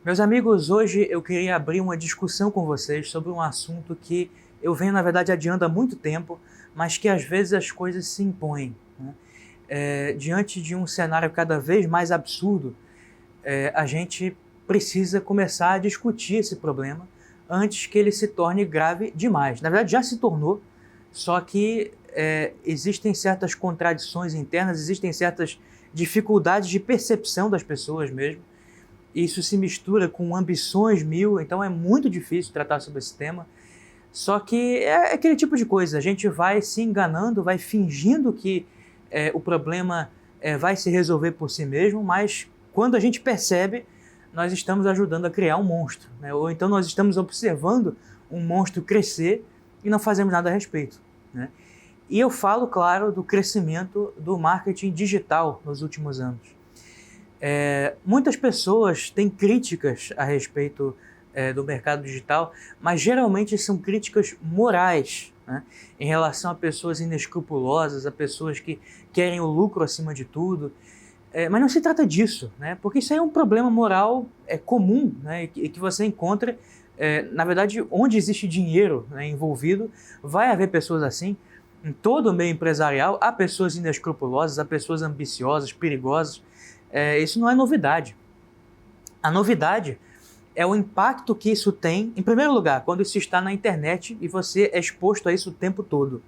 Meus amigos, hoje eu queria abrir uma discussão com vocês sobre um assunto que eu venho, na verdade, adiando há muito tempo, mas que às vezes as coisas se impõem, né? Diante de um cenário cada vez mais absurdo, a gente precisa começar a discutir esse problema antes que ele se torne grave demais. Na verdade, já se tornou, só que existem certas contradições internas, existem certas dificuldades de percepção das pessoas mesmo. Isso se mistura com ambições mil, então é muito difícil tratar sobre esse tema. Só que é aquele tipo de coisa, a gente vai se enganando, vai fingindo que o problema vai se resolver por si mesmo, mas quando a gente percebe, nós estamos ajudando a criar um monstro, né? Ou então nós estamos observando um monstro crescer e não fazemos nada a respeito, né? E eu falo, claro, do crescimento do marketing digital nos últimos anos. Muitas pessoas têm críticas a respeito do mercado digital, mas geralmente são críticas morais, né, em relação a pessoas inescrupulosas, a pessoas que querem o lucro acima de tudo. Mas não se trata disso, né, porque isso aí é um problema moral comum, né, e que você encontra, na verdade, onde existe dinheiro, né, envolvido, vai haver pessoas assim. Em todo o meio empresarial há pessoas inescrupulosas, há pessoas ambiciosas, perigosas. Isso não é novidade. A novidade é o impacto que isso tem, em primeiro lugar, quando isso está na internet e você é exposto a isso o tempo todo.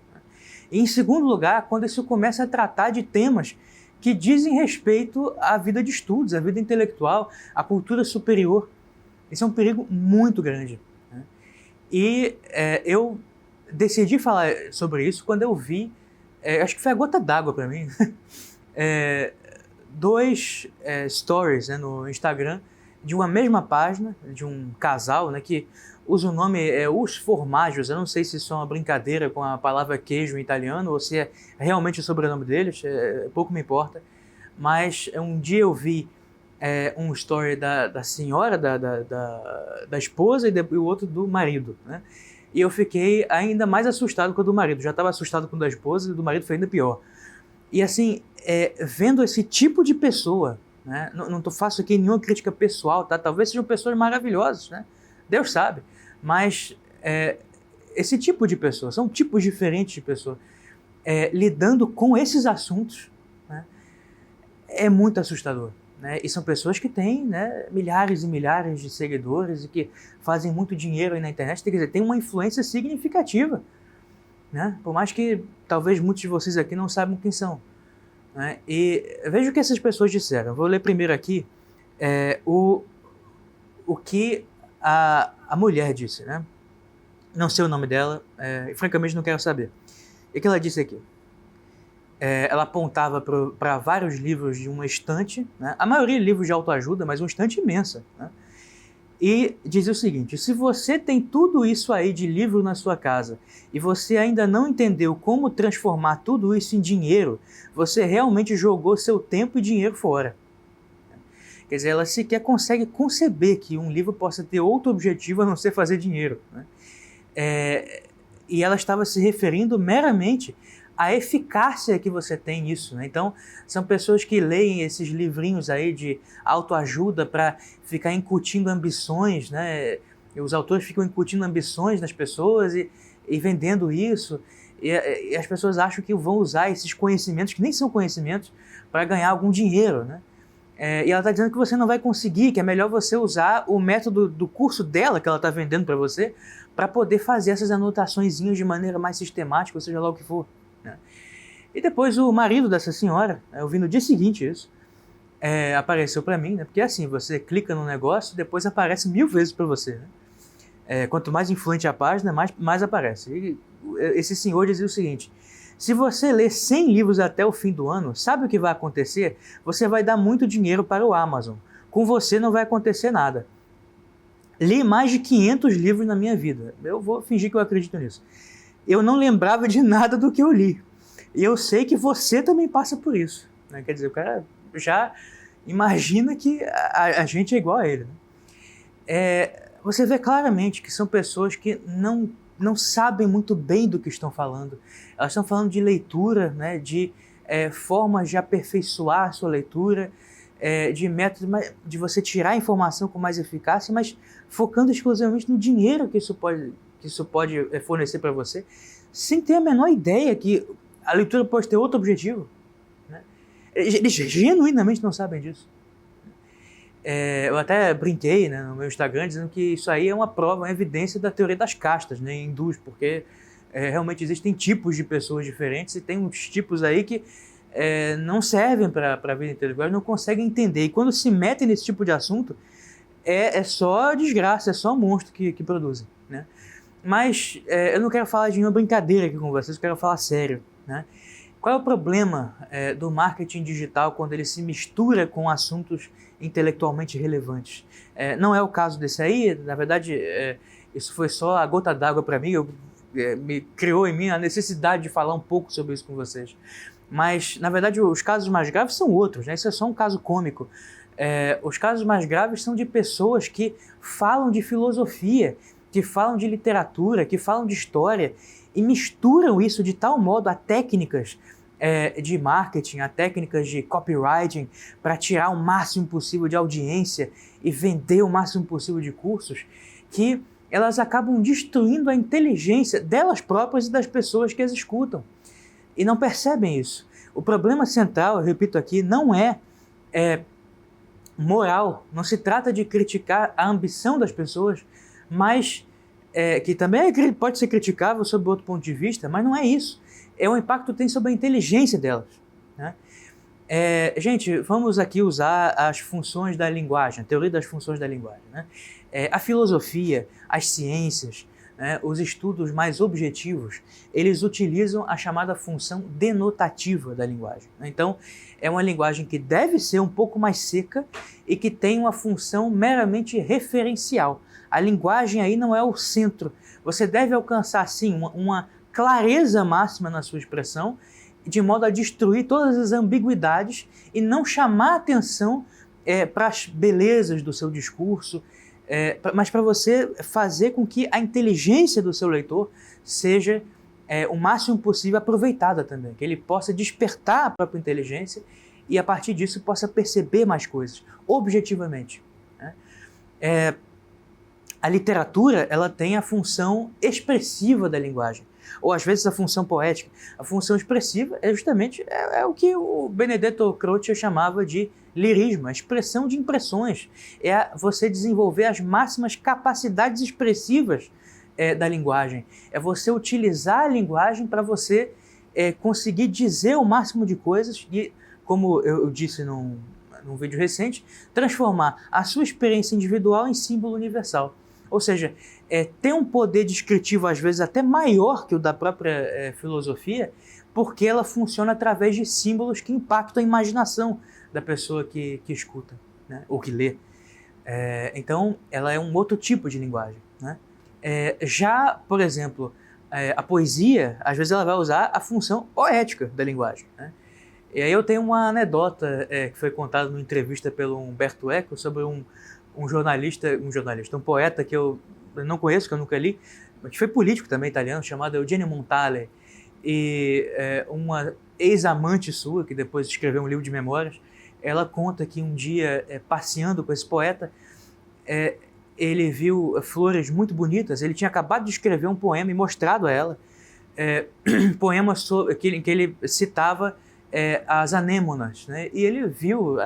E em segundo lugar, quando isso começa a tratar de temas que dizem respeito à vida de estudos, à vida intelectual, à cultura superior. Isso é um perigo muito grande, né? E eu decidi falar sobre isso quando eu vi, acho que foi a gota d'água para mim, dois stories, né, no Instagram de uma mesma página, de um casal, né, que usa o nome Os Formaggio. Eu não sei se isso é uma brincadeira com a palavra queijo em italiano ou se é realmente o sobrenome deles, pouco me importa. Mas um dia eu vi um story da senhora, da esposa e o outro do marido, né? E eu fiquei ainda mais assustado com o do marido. Já estava assustado com o da esposa e o do marido foi ainda pior. E assim, vendo esse tipo de pessoa, né, não faço aqui nenhuma crítica pessoal, tá? Talvez sejam pessoas maravilhosas, né? Deus sabe. Mas esse tipo de pessoa, são tipos diferentes de pessoa, lidando com esses assuntos, né, é muito assustador, né? E são pessoas que têm, né, milhares e milhares de seguidores e que fazem muito dinheiro aí na internet, quer dizer, tem uma influência significativa, né? Por mais que talvez muitos de vocês aqui não saibam quem são, né? E veja o que essas pessoas disseram. Vou ler primeiro aqui o que a mulher disse, né? Não sei o nome dela, e francamente não quero saber. E o que ela disse aqui? Ela apontava para vários livros de uma estante, né? A maioria livros de autoajuda, mas uma estante imensa, né? E dizia o seguinte: se você tem tudo isso aí de livro na sua casa e você ainda não entendeu como transformar tudo isso em dinheiro, você realmente jogou seu tempo e dinheiro fora. Quer dizer, ela sequer consegue conceber que um livro possa ter outro objetivo a não ser fazer dinheiro, né? E ela estava se referindo meramente à eficácia que você tem nisso, né? Então, são pessoas que leem esses livrinhos aí de autoajuda para ficar incutindo ambições, né? E os autores ficam incutindo ambições nas pessoas e vendendo isso, e as pessoas acham que vão usar esses conhecimentos, que nem são conhecimentos, para ganhar algum dinheiro, né? E ela está dizendo que você não vai conseguir, que é melhor você usar o método do curso dela, que ela está vendendo para você, para poder fazer essas anotaçõezinhas de maneira mais sistemática, ou seja lá o que for, né? E depois o marido dessa senhora, eu vi no dia seguinte isso, apareceu para mim, né? Porque assim, você clica no negócio e depois aparece 1000 vezes para você, né? Quanto mais influente a página, mais aparece. E esse senhor dizia o seguinte: se você ler 100 livros até o fim do ano, sabe o que vai acontecer? Você vai dar muito dinheiro para o Amazon. Com você não vai acontecer nada. Li mais de 500 livros na minha vida. Eu vou fingir que eu acredito nisso. Eu não lembrava de nada do que eu li. E eu sei que você também passa por isso, né? Quer dizer, o cara já imagina que a gente é igual a ele, né? Você vê claramente que são pessoas que não sabem muito bem do que estão falando. Elas estão falando de leitura, né, de formas de aperfeiçoar a sua leitura, de métodos de você tirar a informação com mais eficácia, mas focando exclusivamente no dinheiro que isso pode fornecer para você, sem ter a menor ideia que a leitura pode ter outro objetivo. Né? Eles genuinamente não sabem disso. Eu até brinquei, né, no meu Instagram dizendo que isso aí é uma prova, uma evidência da teoria das castas, né, hindus, porque realmente existem tipos de pessoas diferentes e tem uns tipos aí que não servem para a vida intelectual, não conseguem entender. E quando se metem nesse tipo de assunto, é só desgraça, é só monstro que produzem. Né? Mas eu não quero falar de nenhuma brincadeira aqui com vocês, eu quero falar sério. Né? Qual é o problema do marketing digital quando ele se mistura com assuntos intelectualmente relevantes? Não é o caso desse aí, na verdade, isso foi só a gota d'água para mim, me criou em mim a necessidade de falar um pouco sobre isso com vocês. Mas, na verdade, os casos mais graves são outros, né? Isso é só um caso cômico. Os casos mais graves são de pessoas que falam de filosofia, que falam de literatura, que falam de história e misturam isso de tal modo a técnicas de marketing, a técnicas de copywriting para tirar o máximo possível de audiência e vender o máximo possível de cursos, que elas acabam destruindo a inteligência delas próprias e das pessoas que as escutam. E não percebem isso. O problema central, eu repito aqui, não é moral. Não se trata de criticar a ambição das pessoas, mas que também pode ser criticável sob outro ponto de vista, mas não é isso. É o impacto que tem sobre a inteligência delas. Né? Gente, vamos aqui usar as funções da linguagem, a teoria das funções da linguagem. Né? A filosofia, as ciências, os estudos mais objetivos, eles utilizam a chamada função denotativa da linguagem. Então, é uma linguagem que deve ser um pouco mais seca e que tem uma função meramente referencial. A linguagem aí não é o centro. Você deve alcançar, sim, uma clareza máxima na sua expressão, de modo a destruir todas as ambiguidades e não chamar atenção para as belezas do seu discurso, mas para você fazer com que a inteligência do seu leitor seja o máximo possível aproveitada também, que ele possa despertar a própria inteligência e a partir disso possa perceber mais coisas, objetivamente. Né? A literatura ela tem a função expressiva da linguagem, ou às vezes a função poética. A função expressiva é justamente o que o Benedetto Croce chamava de lirismo, a expressão de impressões. É você desenvolver as máximas capacidades expressivas da linguagem. É você utilizar a linguagem para você conseguir dizer o máximo de coisas e, como eu disse num vídeo recente, transformar a sua experiência individual em símbolo universal. Ou seja, tem um poder descritivo às vezes até maior que o da própria filosofia, porque ela funciona através de símbolos que impactam a imaginação da pessoa que escuta, né? Ou que lê. Então, ela é um outro tipo de linguagem. Né? Já, por exemplo, a poesia, às vezes ela vai usar a função poética da linguagem. Né? E aí eu tenho uma anedota que foi contada numa entrevista pelo Umberto Eco sobre um poeta que eu não conheço, que eu nunca li, mas que foi político também italiano, chamado Eugenio Montale, e uma ex-amante sua, que depois escreveu um livro de memórias, ela conta que um dia, passeando com esse poeta, ele viu flores muito bonitas, ele tinha acabado de escrever um poema e mostrado a ela, um poema em que ele citava as anêmonas, né? E ele viu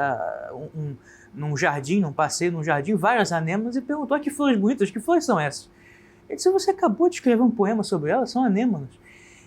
num jardim, num passeio num jardim, várias anêmonas e perguntou: que flores bonitas, que flores são essas? Ele disse: você acabou de escrever um poema sobre elas, são anêmonas.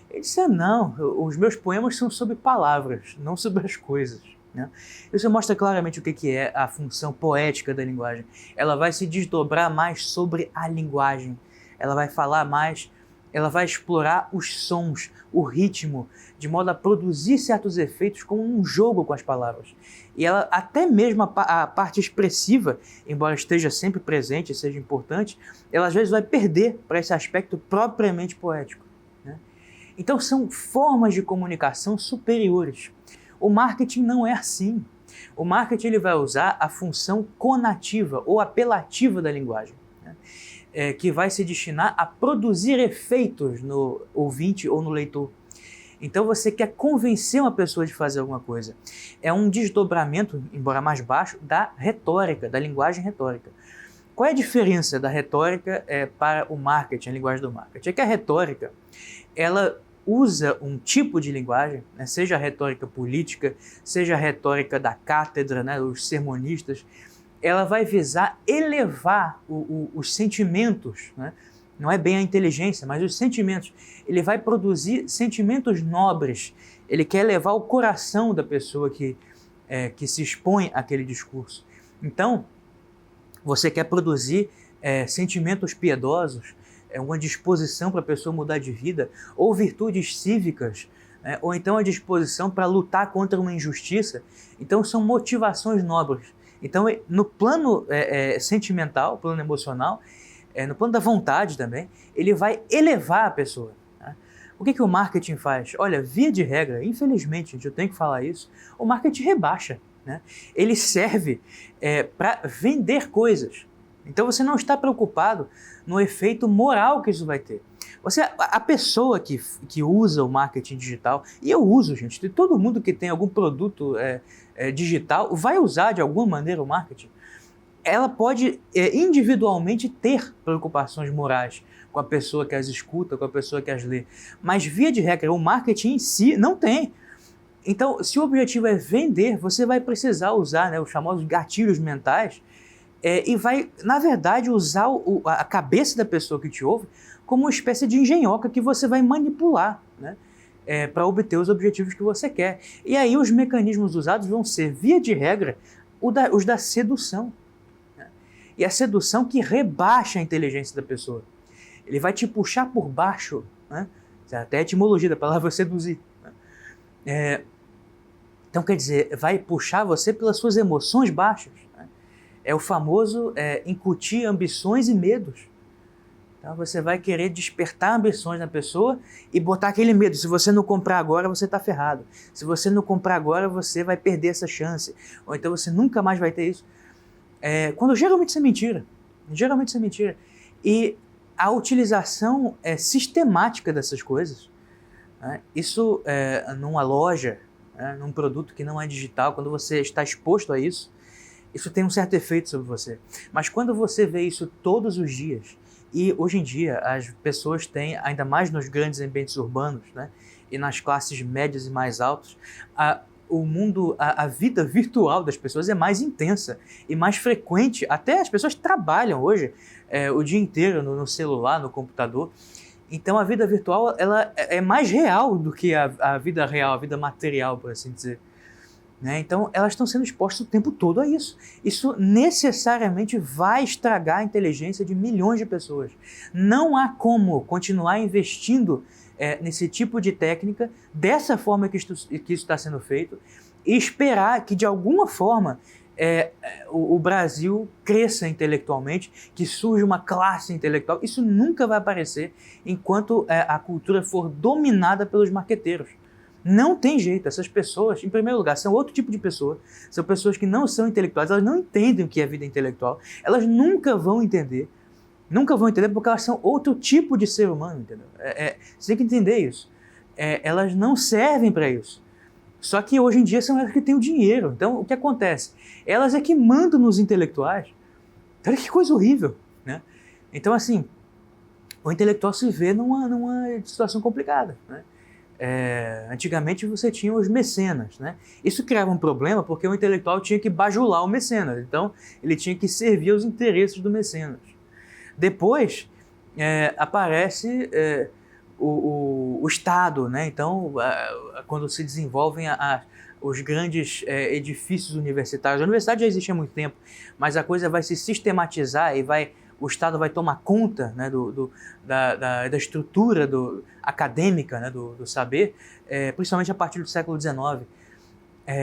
Ele disse: não, os meus poemas são sobre palavras, não sobre as coisas. Né? Isso mostra claramente o que é a função poética da linguagem. Ela vai se desdobrar mais sobre a linguagem, ela vai falar mais, ela vai explorar os sons, o ritmo, de modo a produzir certos efeitos como um jogo com as palavras. E ela, até mesmo a parte expressiva, embora esteja sempre presente e seja importante, ela às vezes vai perder para esse aspecto propriamente poético. Né? Então são formas de comunicação superiores. O marketing não é assim. O marketing ele vai usar a função conativa ou apelativa da linguagem, né? Que vai se destinar a produzir efeitos no ouvinte ou no leitor. Então você quer convencer uma pessoa de fazer alguma coisa. É um desdobramento, embora mais baixo, da retórica, da linguagem retórica. Qual é a diferença da retórica para o marketing, a linguagem do marketing? É que a retórica, ela usa um tipo de linguagem, né, seja a retórica política, seja a retórica da cátedra, né, os sermonistas, ela vai visar elevar os sentimentos, né? Não é bem a inteligência, mas os sentimentos. Ele vai produzir sentimentos nobres, ele quer elevar o coração da pessoa que se expõe àquele discurso. Então, você quer produzir sentimentos piedosos, uma disposição para a pessoa mudar de vida, ou virtudes cívicas, ou então a disposição para lutar contra uma injustiça. Então são motivações nobres. Então no plano sentimental, plano emocional, no plano da vontade também, ele vai elevar a pessoa. Né? O que o marketing faz? Olha, via de regra, infelizmente, gente, eu tenho que falar isso, o marketing rebaixa. Né? Ele serve para vender coisas. Então você não está preocupado no efeito moral que isso vai ter. A pessoa que usa o marketing digital, e eu uso, gente, todo mundo que tem algum produto digital vai usar de alguma maneira o marketing. Ela pode individualmente ter preocupações morais com a pessoa que as escuta, com a pessoa que as lê, mas via de regra o marketing em si não tem. Então, se o objetivo é vender, você vai precisar usar, né, os famosos gatilhos mentais e vai, na verdade, usar a cabeça da pessoa que te ouve como uma espécie de engenhoca que você vai manipular, né, para obter os objetivos que você quer. E aí os mecanismos usados vão ser, via de regra, os da sedução. Né? E a sedução que rebaixa a inteligência da pessoa. Ele vai te puxar por baixo, né? Até a etimologia da palavra seduzir. Né? Então, quer dizer, vai puxar você pelas suas emoções baixas. Né? É o famoso incutir ambições e medos. Então, você vai querer despertar ambições na pessoa e botar aquele medo. Se você não comprar agora, você está ferrado. Se você não comprar agora, você vai perder essa chance. Ou então você nunca mais vai ter isso. Quando geralmente isso é mentira. Geralmente isso é mentira. E a utilização sistemática dessas coisas, né? Isso numa loja, num produto que não é digital, quando você está exposto a isso, isso tem um certo efeito sobre você. Mas quando você vê isso todos os dias, e hoje em dia as pessoas têm, ainda mais nos grandes ambientes urbanos, né, e nas classes médias e mais altas, a vida virtual das pessoas é mais intensa e mais frequente. Até as pessoas trabalham hoje o dia inteiro no celular, no computador. Então a vida virtual ela é mais real do que a vida real, a vida material, por assim dizer. Né? Então elas estão sendo expostas o tempo todo a isso. Isso necessariamente vai estragar a inteligência de milhões de pessoas. Não há como continuar investindo nesse tipo de técnica, dessa forma que isso está sendo feito, e esperar que de alguma forma o Brasil cresça intelectualmente, que surja uma classe intelectual. Isso nunca vai aparecer enquanto a cultura for dominada pelos marqueteiros. Não tem jeito. Essas pessoas, em primeiro lugar, são outro tipo de pessoa. São pessoas que não são intelectuais, elas não entendem o que é vida intelectual. Elas nunca vão entender porque elas são outro tipo de ser humano, entendeu? Você tem que entender isso. Elas não servem para isso. Só que hoje em dia são elas que têm o dinheiro. Então, o que acontece? Elas é que mandam nos intelectuais. Olha que coisa horrível, né? Então, assim, o intelectual se vê numa situação complicada, né? Antigamente você tinha os mecenas, né? Isso criava um problema porque o intelectual tinha que bajular o mecenas. Então, ele tinha que servir aos interesses do mecenas. Depois, aparece o Estado, né? Então, quando se desenvolvem os grandes edifícios universitários. A universidade já existe há muito tempo, mas a coisa vai se sistematizar e o Estado vai tomar conta, né, da estrutura acadêmica, né, do saber, principalmente a partir do século XIX.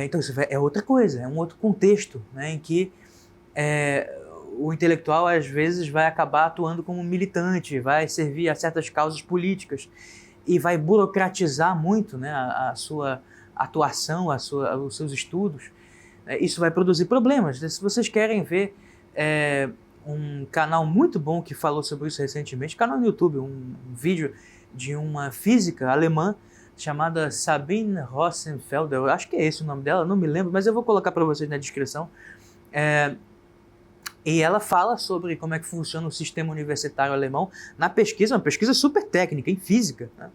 Então, isso é outra coisa, é um outro contexto, né, em que o intelectual, às vezes, vai acabar atuando como militante, vai servir a certas causas políticas e vai burocratizar muito, né, a sua atuação, os seus estudos. Isso vai produzir problemas. Se vocês querem ver um canal muito bom que falou sobre isso recentemente, canal no YouTube, um vídeo de uma física alemã chamada Sabine Rossenfelder, eu acho que é esse o nome dela, não me lembro, mas eu vou colocar para vocês na descrição. E ela fala sobre como é que funciona o sistema universitário alemão na pesquisa, uma pesquisa super técnica, em física, né?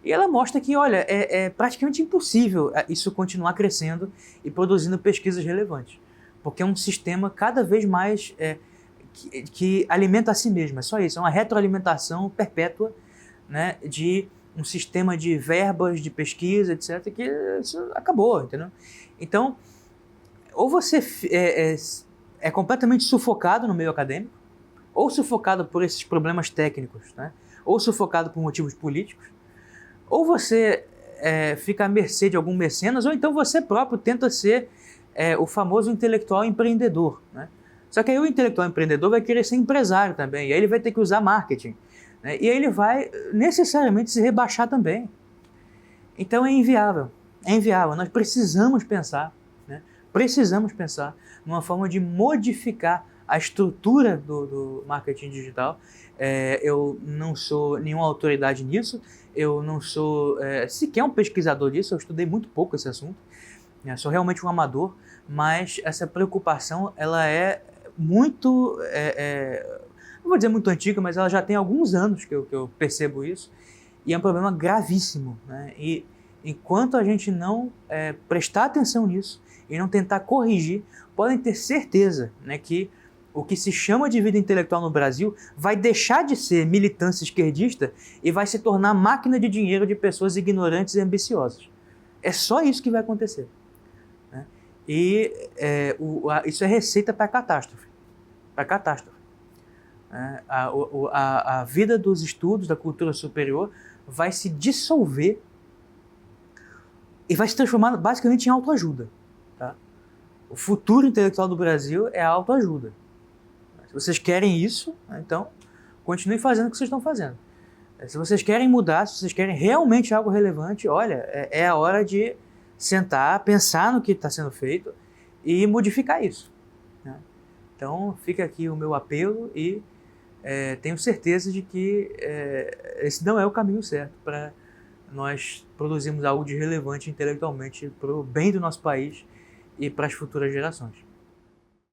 E ela mostra que, olha, é praticamente impossível isso continuar crescendo e produzindo pesquisas relevantes, porque é um sistema cada vez mais que alimenta a si mesmo, é só isso, é uma retroalimentação perpétua, né, de um sistema de verbas, de pesquisa, etc., que isso acabou, entendeu? Então, ou você é completamente sufocado no meio acadêmico, ou sufocado por esses problemas técnicos, né, ou sufocado por motivos políticos, ou você fica à mercê de algum mecenas, ou então você próprio tenta ser o famoso intelectual empreendedor, né? Só que aí o intelectual empreendedor vai querer ser empresário também, e aí ele vai ter que usar marketing, né? E aí ele vai necessariamente se rebaixar também. Então é inviável, nós precisamos pensar, né? Precisamos pensar numa forma de modificar a estrutura do marketing digital. Eu não sou nenhuma autoridade nisso, eu não sou sequer um pesquisador disso, eu estudei muito pouco esse assunto, né? Sou realmente um amador, mas essa preocupação ela é muito, não vou dizer muito antiga, mas ela já tem alguns anos que eu percebo isso, e é um problema gravíssimo, né? E enquanto a gente não prestar atenção nisso e não tentar corrigir, podem ter certeza, né, que o que se chama de vida intelectual no Brasil vai deixar de ser militância esquerdista e vai se tornar máquina de dinheiro de pessoas ignorantes e ambiciosas. É só isso que vai acontecer, né? E isso é receita para catástrofe. Para catástrofe. A vida dos estudos, da cultura superior, vai se dissolver e vai se transformar basicamente em autoajuda. Tá? O futuro intelectual do Brasil é a autoajuda. Se vocês querem isso, então continuem fazendo o que vocês estão fazendo. Se vocês querem mudar, se vocês querem realmente algo relevante, olha, é a hora de sentar, pensar no que está sendo feito e modificar isso, né? Então fica aqui o meu apelo e tenho certeza de que esse não é o caminho certo para nós produzirmos algo de relevante intelectualmente para o bem do nosso país e para as futuras gerações.